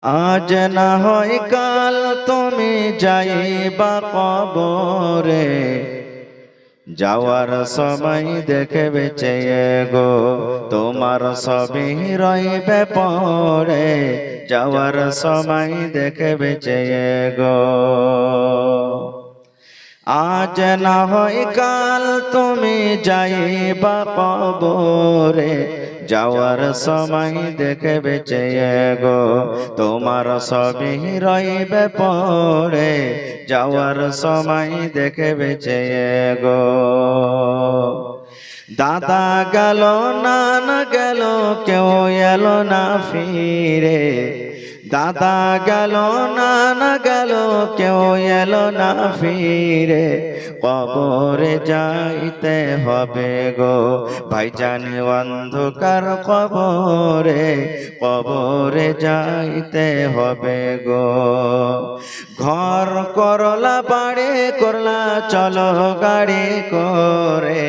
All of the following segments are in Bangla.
আজ না হয় কাল তুমি যাইবা কবরে, যাওয়ার সময় দেখবে চেয়ে গো তোমার সবই রইবে পড়ে, যাওয়ার সময় দেখবে চেয়ে গো। আজ না হয় কাল তুমি যাইবা কবরে, যাওয়ার সময় দেখবে চেয়ে গো তোমার সবই রইবে পড়ে, যাওয়ার সময় দেখবে চেয়ে গো। দাদা গেল নানা গেল কেউ এলো না ফিরে, দাদা গেল নানা গেল কেউ এলো না ফিরে, কবরে যাইতে হবে গো ভাইজানি অন্ধকার কবরে, কবরে যাইতে হবে গো। ঘর করলা বাড়ি করলা চলো গাড়ি করে,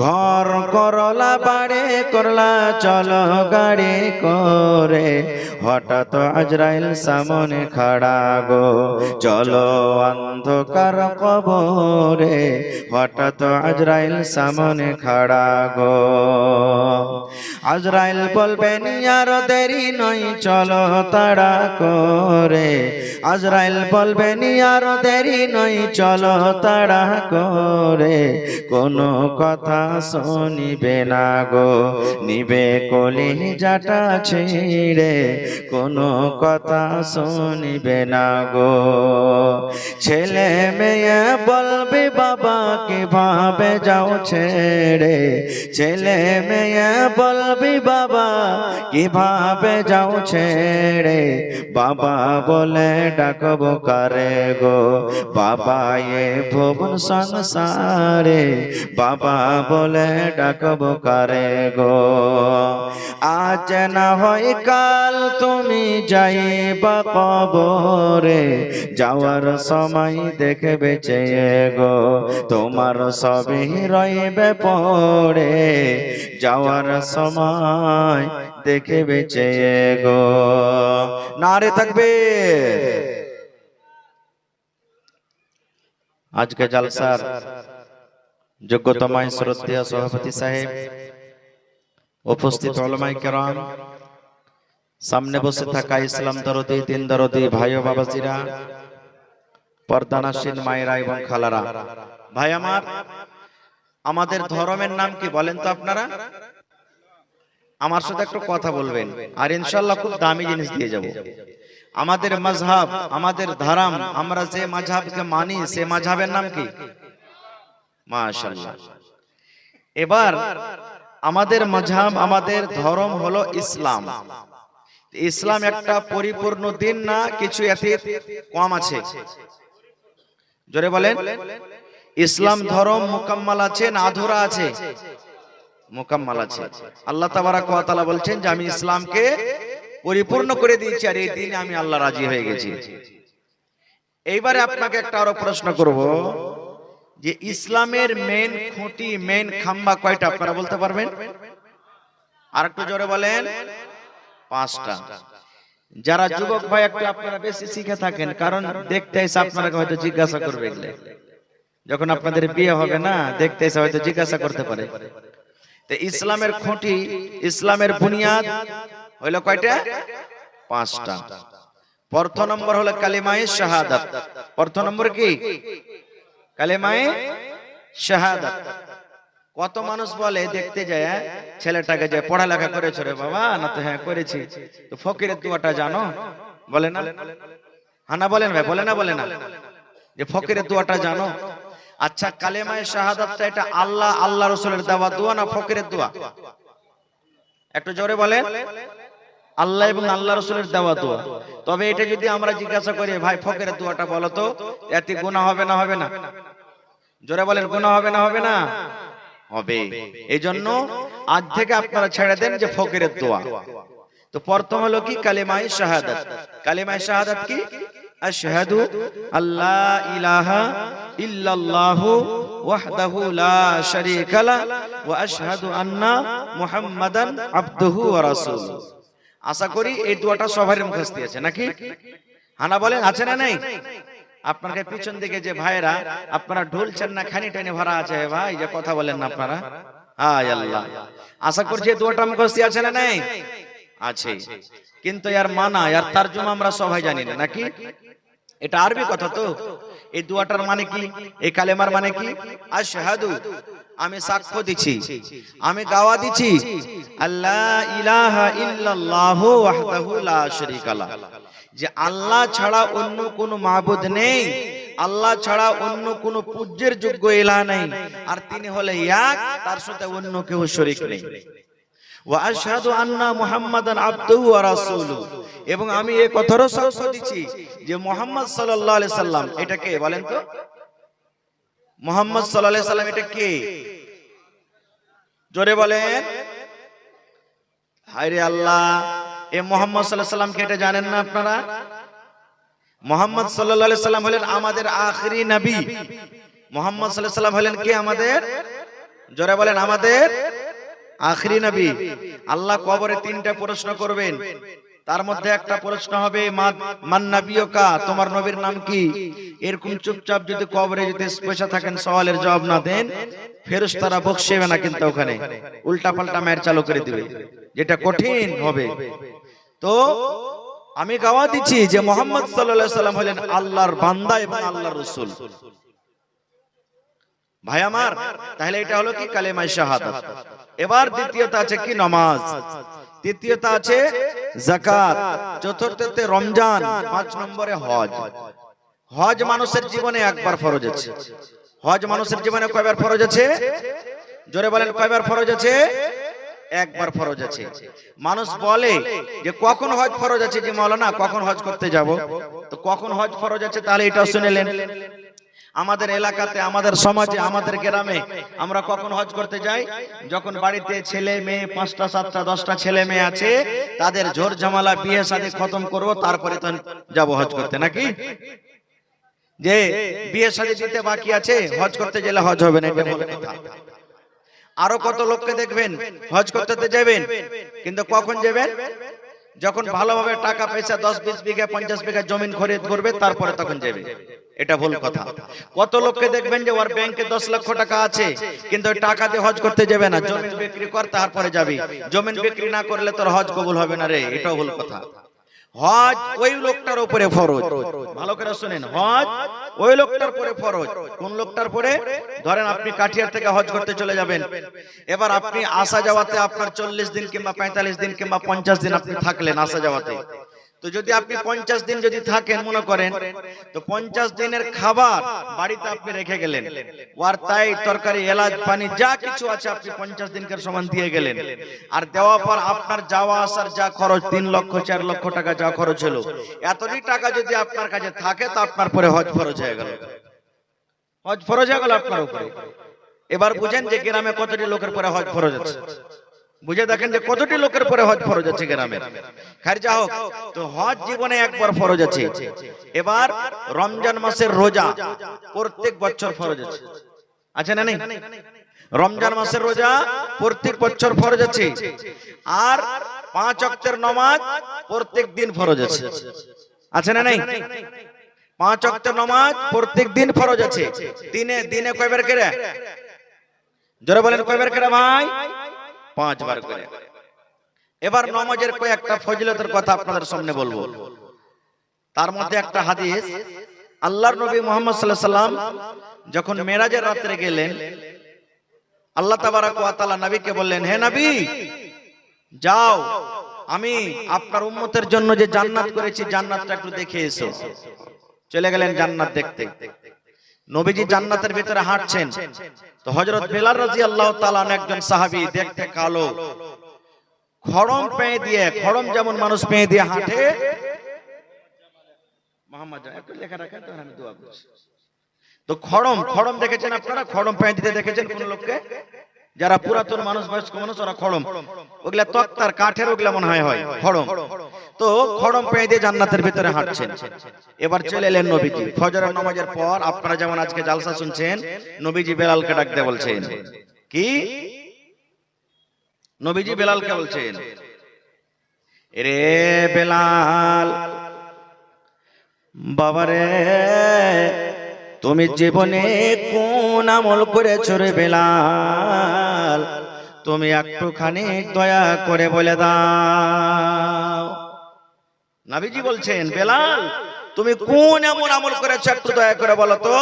ঘর করলা বাড়ি করলা চলো গাড়ি করে, হঠাৎ আজরাইল সামনে খাড়া গো চলো অন্ধকার কবরে, হঠাৎ আজরাইল সামনে খাড়া গো। আজরাইল বলবেন আর দেরি নয় চলো তাড়া করে, আজরাইল বলবেন আর দেরি নয় চলো তাড়া করে, কোনো কথা শুনিবে না গো নিবে কলিজাটা ছিঁড়ে, কোনো কথা শুনিবে না গো। ছেলে মেয়ে বলবে বাবা কিভাবে যাও ছেড়ে, ছেলে মেয়ে বলবে বাবা কিভাবে যাও ছেড়ে, বাবা বলে ডাকবো কারে গো বাবা এ ভুবন সংসারে, বাবা বলে ডাকবো কারে গো। আজ না হয় কাল তুমি যাইবা কবরে, যাওয়ার সময় দেখবে চেয়ে গো তোমার সবই রইবে পড়ে, যাওয়ার সময় দেখবে চেয়ে গো। নারে তাকবীর। আজকে জলসার যোগ্যতমায় শ্রদ্ধেয় সভাপতি সাহেব, উপস্থিত উলামায়ে কেরাম, সামনে বসে থাকা ইসলাম দরদি দিন দরদি ভাই ও বাবাজিরা, পর্দানাসীন মায়েরা এবং খালারা, ভাই আমার, আমাদের ধর্মের নাম কি বলেন তো আপনারা? আমার সাথে একটু কথা বলবেন আর ইনশাআল্লাহ খুব দামি জিনিস দিয়ে যাব। আমাদের মাযহাব, আমাদের ধর্ম, আমরা যে মাযহাবকে মানি সে মাযহাবের নাম কি? মাশাআল্লাহ। এবার আমাদের মাযহাব, আমাদের ধর্ম হলো ইসলাম। ইসলাম একটা পরিপূর্ণ দিন না, কিছু এতে কম আছে? জোরে বলেন। ইসলাম ধর্ম মুকাম্মাল আছে না আধুরা আছে? মুকাম্মাল আছে। আল্লাহ তাবারাক ওয়া তাআলা বলছেন যে আমি ইসলামকে পরিপূর্ণ করে দিয়েছি আর এই দিনে আমি আল্লাহ রাজি হয়ে গেছি। এইবারে আপনাকে একটা আরো প্রশ্ন করব যে ইসলামের মেন খুঁটি, মেন খাম্বা কয়টা আপনারা বলতে পারবেন? আর একটু জোরে বলেন। 5টা। যারা যুবক ভাই একটু আপনারা বেশি শিখে থাকেন, কারণ দেখতে এসে আপনারা হয়তো জিজ্ঞাসা করবে, যখন আপনাদের বিয়ে হবে না দেখতে এসে হয়তো জিজ্ঞাসা করতে পারে। তো ইসলামের খুঁটি, ইসলামের বুনিয়াদ হলো কয়টা? 5টা। প্রথম নম্বর হলো কালিমায়ে শাহাদাত। প্রথম নম্বর কি? কালিমায়ে শাহাদাত। কত মানুষ বলে দেখতে যায় ছেলেটাকে, যে পড়ালেখা করেছো রে বাবা? না তো হ্যাঁ করেছি। তো ফকিরের দোয়াটা জানো? বলে না? হ্যাঁ না বলেন ভাই, বলে না? বলে না যে ফকিরের দোয়াটা জানো? আচ্ছা, কালেমায়ে শাহাদাতটা এটা আল্লাহ, আল্লাহ রাসূলের দেওয়া দোয়া না ফকিরের দোয়া? একটু জোরে বলেন। আল্লাহ এবং আল্লাহ রাসূলের দেওয়া দোয়া। তবে এটা যদি আমরা জিজ্ঞাসা করি ভাই ফকিরের দোয়াটা বলো তো, এতে গুনাহ হবে না হবে না? জোরে বলেন, গুনাহ হবে না হবে না? হবে। এইজন্য আজ থেকে আপনারা ছেড়ে দেন যে ফকিরের দোয়া। তো প্রথম হলো কি? কালিমায়ে শাহাদাত। কালিমায়ে শাহাদাত কি? আশহাদু আল্লা ইলাহা ইল্লাল্লাহু ওয়াহদাহু লা শারীকা লা ওয়া আশহাদু আন্না মুহাম্মাদান আবদুহু ওয়া রাসূলুহু। আশা করি এই দোয়াটা সবার মুখস্থ আছে নাকি? হানা বলেন আছে না নেই? আপনার পিছন দিকে যে ভাইরা আপনারা ঢুলছেন না, খানি টানি ভরা আছে ভাই, যে কথা বলেন না আপনারা। হায় আল্লাহ, আশা করছি এই দোয়াটা মুখস্থ আছে না নেই? আছে, কিন্তু এর মানা এর তরজমা আমরা সবাই জানি না নাকি? এটা আরবি কথা তো। এই দোয়াটার মানে কি, এই কালেমার মানে কি? আশহাদু, আমি সাক্ষ্য দিচ্ছি, আমি গাওয়া দিচ্ছি, আল্লাহ ইলাহা ইল্লাল্লাহু ওয়াহদাহু লা শারীকা লা, যে আল্লাহ ছাড়া অন্য কোনো মাবুদ নেই, আল্লাহ ছাড়া অন্য কোনো পূজ্যের যোগ্য ইলাহ নেই, আর তিনি হলে এক, তার সাথে অন্য কেউ শরীক নেই। ওয়া আশহাদু আন্না মুহাম্মাদান আবদুহু ওয়া রাসূলুহু, এবং আমি এই কথারও সাক্ষ্য দিচ্ছি যে মুহাম্মদ সাল্লাল্লাহু আলাইহি সাল্লাম, এটা কে বলেন তো? মুহাম্মদ সাল্লাল্লাহু আলাইহি সাল্লাম এটা কে? জোরে বলেন। হায়রে আল্লাহ, এই মুহাম্মদ সাল্লাল্লাহু আলাইহি সাল্লাম কে এটা জানেন না আপনারা? মুহাম্মদ সাল্লাল্লাহু আলাইহি সাল্লাম হলেন আমাদের আখেরি নবী। মুহাম্মদ সাল্লাল্লাহু আলাইহি সাল্লাম হলেন কে আমাদের? জোরে বলেন, আমাদের আখেরি নবী। আল্লাহ কবরে তিনটা প্রশ্ন করবেন, তার মধ্যে একটা প্রশ্ন হবে মান নবিয়ুকা, তোমার নবীর নাম কি? এরকম চুপচাপ যদি কবরে যদি বসে থাকেন, সওয়ালের জবাব না দেন, ফেরেশতারা বকশেবে না, কিন্তু ওখানে উল্টা পাল্টা মায়ের চালু করে দিবে, যেটা কঠিন হবে। তো আমি গাওয়া দিচ্ছি যে মুহাম্মদ সাল্লাল্লাহু আলাইহি সাল্লাম হলেন আল্লাহর বান্দা এবং আল্লাহর রাসূল। ভাই আমার, তাহলে এটা হলো কি কালেমা শাহাদাত। এবার দ্বিতীয়টা আছে কি? নামাজ। তৃতীয়টা আছে যাকাত। চতুর্থতে রমজান। 5 নম্বরে হজ। হজ মানুষের জীবনে একবার ফরজ আছে। হজ মানুষের জীবনে কয়বার ফরজ আছে? জোরে বলেন, কয়বার ফরজ আছে? একবার ফরজ আছে। মানুষ বলে যে কখন হজ ফরজ আছে, যে মাওলানা কখন হজ করতে যাব? তো কখন হজ ফরজ আছে তাহলে এটাও শুনেলেন। আমাদের এলাকাতে, আমাদের সমাজে, আমাদের গ্রামে আমরা কখন হজ করতে যাই? যখন বাড়িতে ছেলে মেয়ে 5টা 7টা 10টা ছেলে মেয়ে আছে, তাদের ঝোর ঝামেলা বিয়ে শাদী খতম করব, তারপরে তো যাব হজ করতে নাকি? যে বিয়ে শাদী দিতে বাকি আছে, হজ করতে গেলে হজ হবে না, এটা বলে কথা। আরো কত লোককে দেখবেন হজ করতে যাবেন, কিন্তু কখন যাবেন? যখন ভালোভাবে টাকা পয়সা 10-20 বিঘা 50 বিঘা জমিন খরিদ করবে, তারপরে তখন যাবে। এটা ভুল কথা। কত লোককে দেখবেন যে ওর ব্যাংকে 10 লক্ষ টাকা আছে, কিন্তু ওই টাকা দিয়ে হজ করতে যাবে না, জমিন বিক্রি কর তারপরে যাবি। জমিন বিক্রি না করলে তোর হজ কবুল হবে না রে, এটাও ভুল কথা। হজ ওই লোকটার উপরে ফরজ। ভালো করে শুনেন, হজ ওই লোকটার উপরে ফরজ। কোন লোকটার উপরে? ধরেন আপনি কাঠিয়ার থেকে হজ করতে চলে যাবেন, এবার আপনি আসা যাওয়াতে আপনার 40 দিন কিংবা 45 দিন কিংবা 50 দিন আপনি থাকলেন আসা যাওয়াতে। তো যদি আপনি 50 দিন যদি থাকেন মনে করেন, তো 50 দিনের খাবার বাড়িতে আপনি রেখে গেলেন, ওয়ার তাই তরকারি এলাচ পানি যা কিছু আছে আপনি 50 দিনকার সমান দিয়ে গেলেন। আর দেওয়ার পর আপনার যাওয়া আসার যা খরচ 3 লক্ষ 4 লক্ষ টাকা যা খরচ হলো, এতটি টাকা যদি আপনার কাছে থাকে তো আপনার পরে হজ ফরজ হয়ে গেল। হজ ফরজ হয়ে গেল আপনার উপরে। এবার বুঝেন যে গ্রামে কতটি লোকের পরে হজ ফরজ আছে, বুঝে দেখেন যে কতটি লোকের পরে হজ ফরজ আছে গ্রামে। খাইর যা হোক, তো হজ জীবনে একবার ফরজ আছে। এবার রমজান মাসের রোজা প্রত্যেক বছর ফরজ আছে, আছে না নেই? রমজান মাসের রোজা প্রত্যেক বছর ফরজ আছে। আর 5 ওয়াক্তের নামাজ প্রত্যেক দিন ফরজ আছে, আছে না নেই? 5 ওয়াক্তের নামাজ প্রত্যেক দিন ফরজ আছে। দিনে কয়বার করে? জোরে বলেন, কয়বার করে ভাই? 5 বার করে। এবার নামাজের কয়েকটা ফজিলতের কথা আপনাদের সামনে বলবো। তার মধ্যে একটা হাদিস, আল্লাহর নবী মুহাম্মদ সাল্লাল্লাহু আলাইহি সাল্লাম যখন মেরাজের রাতে গেলেন, আল্লাহ তাবারক ওয়া তাআলা নবীকে বললেন, হে নবী যাও, আমি আপনার উম্মতের জন্য যে জান্নাত করেছি জান্নাতটা একটু দেখে এসো। চলে গেলেন জান্নাত দেখতে। নবীজি জান্নাতের ভিতরে হাঁটছেন, তো হযরত বেলাল রাদিয়াল্লাহু তাআলা একজন সাহাবী, দেখতে কালো, খড়ম পেয়ে দিয়ে, খড়ম যেমন মানুষ পেয়ে দিয়ে হাঁটে, মুহাম্মদ একটু লেখা রাখেন তো আমি দোয়া করছি। তো খড়ম দেখেছেন আপনারা? খড়ম পেয়ে দিতে দেখেছেন কোন লোককে? যারা পুরাতন মানুষ, বয়স্ক মানুষ, ওরা খড়ম, ওগুলা তক্তার কাঠের, ওগুলা মনে হয় খড়ম। তো খড়ম পেয়ে দিয়ে জান্নাতের ভিতরে হাঁটছেন। এবার চলে এলেন নবীজি ফজরের নামাজের পর। আপনারা যেমন আজকে জালসা শুনছেন, নবীজি বেলালকে ডাকতে বলছেন। কি? নবীজি বেলালকে বলছেন, রে বেলাল, বাবারে তুমি জীবনে কোন আমল করেছো রে বেলাল, তুমি একটুখানি দয়া করে বলে দাও। নবীজি বলছেন, বেলাল তুমি কোন এমন আমল করেছো একটু দয়া করে বলো তো।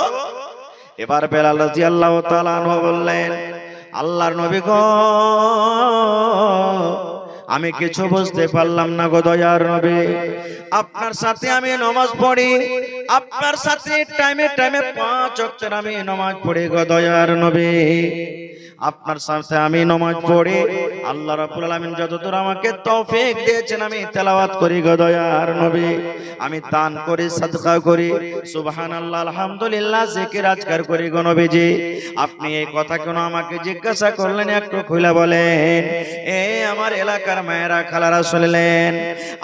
এবার বেলাল রাদিয়াল্লাহু তাআলা আনহু বললেন, আল্লাহর নবী গো, আমি কিছু বুঝতে পারলাম না গো দয়ার নবী। আপনার সাথে আমি নামাজ পড়ি, আপনার সাথে টাইমে টাইমে 5 ওয়াক্তের আমি নামাজ পড়ি গো দয়ার নবী। আপনার সাথে আমি নামাজ পড়ি, আল্লাহ রাব্বুল আলামিন যতদূর আমাকে তৌফিক দিয়েছেন আমি তেলাওয়াত করি গো দয়ার নবী। আমি দান করি, সাদকা করি, সুবহানাল্লাহ আলহামদুলিল্লাহ জিকির আজকার করি গো নবীজি। আপনি এই কথা কেন আমাকে জিজ্ঞাসা করলেন একটু খুলে বলেন। এ আমার এলাকার মায়েরা খালারা শুনলেন,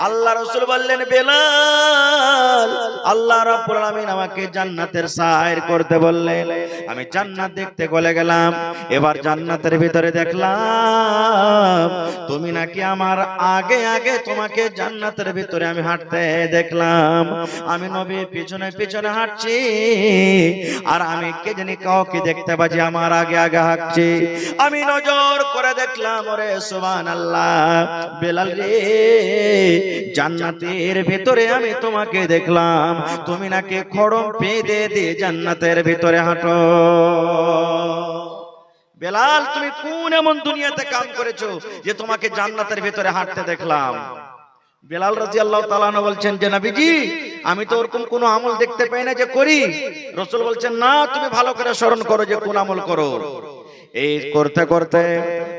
আল্লাহ রাসূল বললেন, বেলাল আল্লাহ রাব্বুল আলামিন আমাকে জান্নাতের সাইর করতে বললেন। আমি জান্নাত দেখতে চলে গেলাম। এবার জান্নাতের ভিতরে দেখলাম তুমি নাকি আমার আগে আগে তোমাকে জান্নাতের ভিতরে আমি হাঁটতে দেখলাম। আমি নবীর পিছনে পিছনে হাঁটছি, আর আমি কে জানি কাউকে দেখতে পাচ্ছি আমার আগে আগে হাঁটছি। আমি নজর করে দেখলাম, ওরে সুবহানাল্লাহ বেলাল রে, জান্নাতের ভিতরে আমি তোমাকে দেখলাম, তুমি নাকি খড়ম বেঁধে দিয়ে জান্নাতের ভিতরে হাঁটো। বেলাল তুমি কোন এমন দুনিয়াতে কাম করেছো যে তোমাকে জান্নাতের ভিতরে হাঁটতে দেখলাম? বেলাল রাদিয়াল্লাহু তাআলা আনহু বলছেন যে নবীজি, আমি তো ওরকম কোনো আমল দেখতে পাই না যে করি। রাসূল বলছেন, না তুমি ভালো করে স্মরণ করো যে কোন আমল করো। এই করতে করতে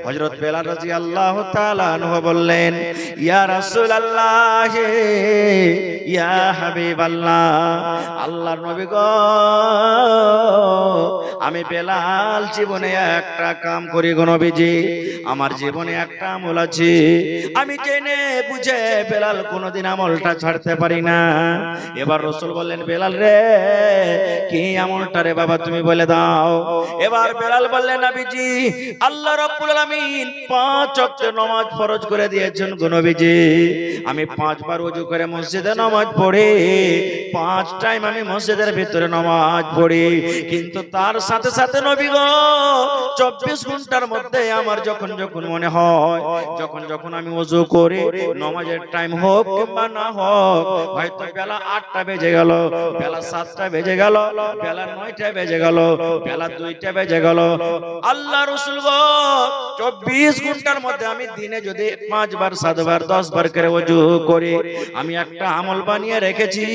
হযরত বেলাল রাদিয়াল্লাহু তাআলা আনহু বললেন, ইয়া রাসূলুল্লাহ, ইয়া হাবিবাল্লাহ, আল্লাহর নবী গো, আমি বেলাল জীবনে একটা কাম করি গো নবীজি। আমার জীবনে একটা আমল আছে, আমি জেনে বুঝে বেলাল কোনোদিন আমলটা ছাড়তে পারি না। এবার রাসূল বললেন, বেলাল রে কি আমলটা রে বাবা তুমি বলে দাও। এবার বেলাল বললেন, নবীজি আল্লাহ রাব্বুল আলামিন 5 ওয়াক্ত নামাজ ফরজ করে দিয়েছেন গো নবীজি। আমি 5 বার ওযু করে মসজিদে নামাজ পড়ি, 5 টাইম আমি মসজিদের ভিতরে নামাজ পড়ি। কিন্তু তার সাথে সাথে নবী গো 24 ঘন্টার মধ্যে আমার যখন যখন মনে হয়, যখন যখন আমি ওযু করি, নামাজের টাইম হোক কিংবা না হোক, হয়তো বেলা 8টা বেজে গেল, বেলা 7টা বেজে গেল, বেলা 9টা বেজে গেল, বেলা 2টা বেজে গেল, আল্লাহ রাসূল গো 24 ঘন্টার মধ্যে আমি দিনে যদি 5 বার 7 বার 10 বার করে ওযু করি, আমি একটা আমল বানিয়ে রেখেছি,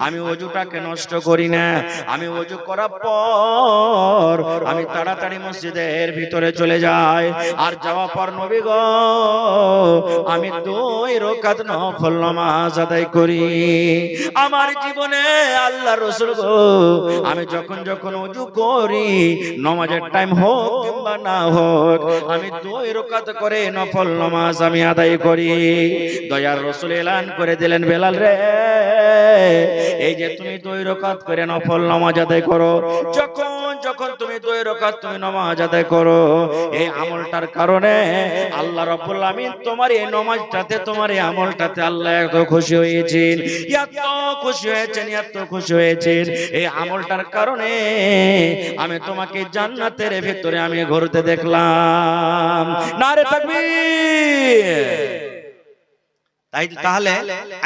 আমি ওযুটাকে নষ্ট করি না। আমি ওযু করার পর আমি তাড়াতাড়ি মসজিদের ভিতরে চলে যাই, আর যাওয়ার পর নবী গো আমি 2 রাকাত নফল নামাজ আদায় করি। আমার জীবনে আল্লাহ রাসূল গো আমি যখন যখন ওযু করি, নামাজের টাইম হোক কিংবা না হোক, আমি 2 রাকাত করে নফল নামাজ আমি আদায় করি। দয়ার রাসূল এলান করে দিলেন, বেলাল রে, এই যে তুমি 2 রাকাত করে নফল নামাজ আদায় করো, যখন যখন তুমি 2 রাকাত তুমি নামাজ আদায় করো, এই আমলটার কারণে আল্লাহ রাব্বুল আমিন তোমার এই নামাজটাতে, তোমার এই আমলটাতে আল্লাহ এত খুশি হয়েছেন, এত খুশি হয়েছেন, এত খুশি হয়েছেন। এই আমলটার কারণে আমি তোমাকে জান্নাতের ভিতরে আমি ঘুরতে দেখলাম। নারে তাকবীর। তাহলে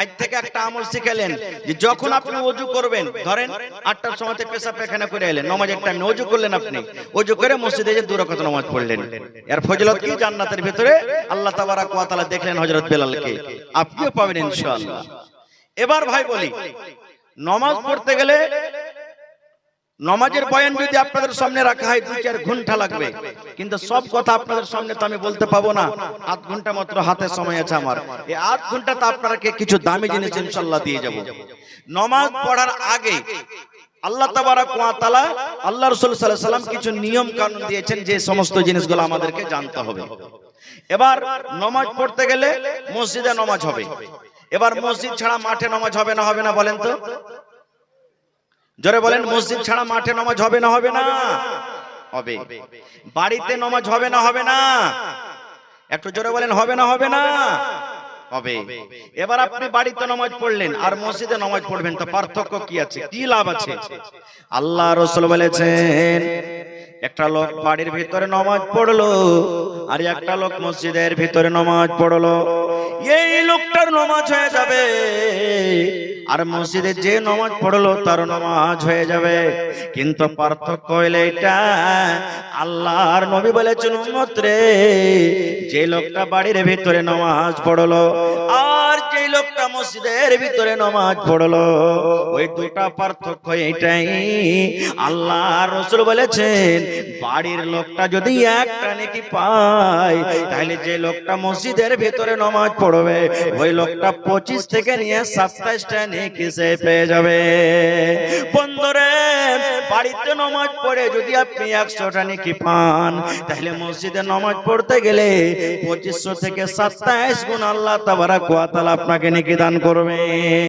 আজ থেকে একটা আমল শিখালেন যে যখন আপনি ওযু করবেন, ধরেন 8টার সময়তে পেশাব পায়খানা করে এলেন, নামাজের টাইমে ওযু করলেন, আপনি ওযু করে মসজিদে যে 2 রাকাত নামাজ পড়লেন, এর ফজিলত কি? জান্নাতের ভিতরে আল্লাহ তাবারাক ওয়া তাআলা দেখলেন হযরত বেলালকে, আপনিও পাবেন ইনশাআল্লাহ। এবার ভাই বলি, নামাজ পড়তে গেলে নামাজের বয়ান যদি আপনাদের সামনে রাখা হয় 2-4 ঘন্টা লাগবে, কিন্তু সব কথা আপনাদের সামনে তো আমি বলতে পাবো না। 8 ঘন্টা মাত্র হাতে সময় আছে আমার। এই 8 ঘন্টাতে আপনাদেরকে কিছু দামি জিনিস ইনশাআল্লাহ দিয়ে যাব। নামাজ পড়ার আগে আল্লাহ তাবারাক ওয়া তাআলা, আল্লাহ রাসূল সাল্লাল্লাহু আলাইহি ওয়াসাল্লাম কিছু নিয়ম কানুন দিয়েছেন, যে সমস্ত জিনিসগুলো আমাদেরকে জানতে হবে। এবার নামাজ পড়তে গেলে মসজিদে নামাজ হবে। এবার মসজিদ ছাড়া মাঠে নামাজ হবে না, হবে না বলেন তো? জোরে বলেন, মসজিদ ছাড়া মাঠে নামাজ হবে না, হবে না? হবে। বাড়িতে নামাজ হবে না, হবে না? একটু জোরে বলেন, হবে না, হবে না? হবে। এবার আপনি বাড়িতে নামাজ পড়লেন আর মসজিদে নামাজ পড়বেন, তো পার্থক্য কি আছে, কি লাভ আছে? আল্লাহ রাসূল বলেছেন, একটা লোক বাড়ির ভিতরে নামাজ পড়লো আর একটা লোক মসজিদের ভিতরে নামাজ পড়লো, এই লোকটার নামাজ হয়ে যাবে আর মসজিদে যে নামাজ পড়লো তার নামাজ হয়ে যাবে। কিন্তু পার্থক্য হইলে এটা, আল্লাহর নবী বলেছেন, উম্মত রে, যে লোকটা বাড়ির ভিতরে নামাজ পড়লো আর যে লোকটা মসজিদের ভিতরে নামাজ পড়লো, ওই দুটা পার্থক্য এটাই। আল্লাহর রাসূল বলেছেন, বাড়ির লোকটা যদি একটা নেকি পায়, তাহলে যে লোকটা মসজিদের ভিতরে নামাজ পড়বে ওই লোকটা 25 থেকে নিয়ে 27টা নেকি সে পেয়ে যাবে। বন্ধুরে, বাড়িতে নামাজ পড়ে যদি আপনি 100টা নেকি পান, তাহলে মসজিদে নামাজ পড়তে গেলে 2500 থেকে 27 গুণ আল্লাহ তাবারাক ওয়া তাআলা আপনাকে নেকি দান করবে।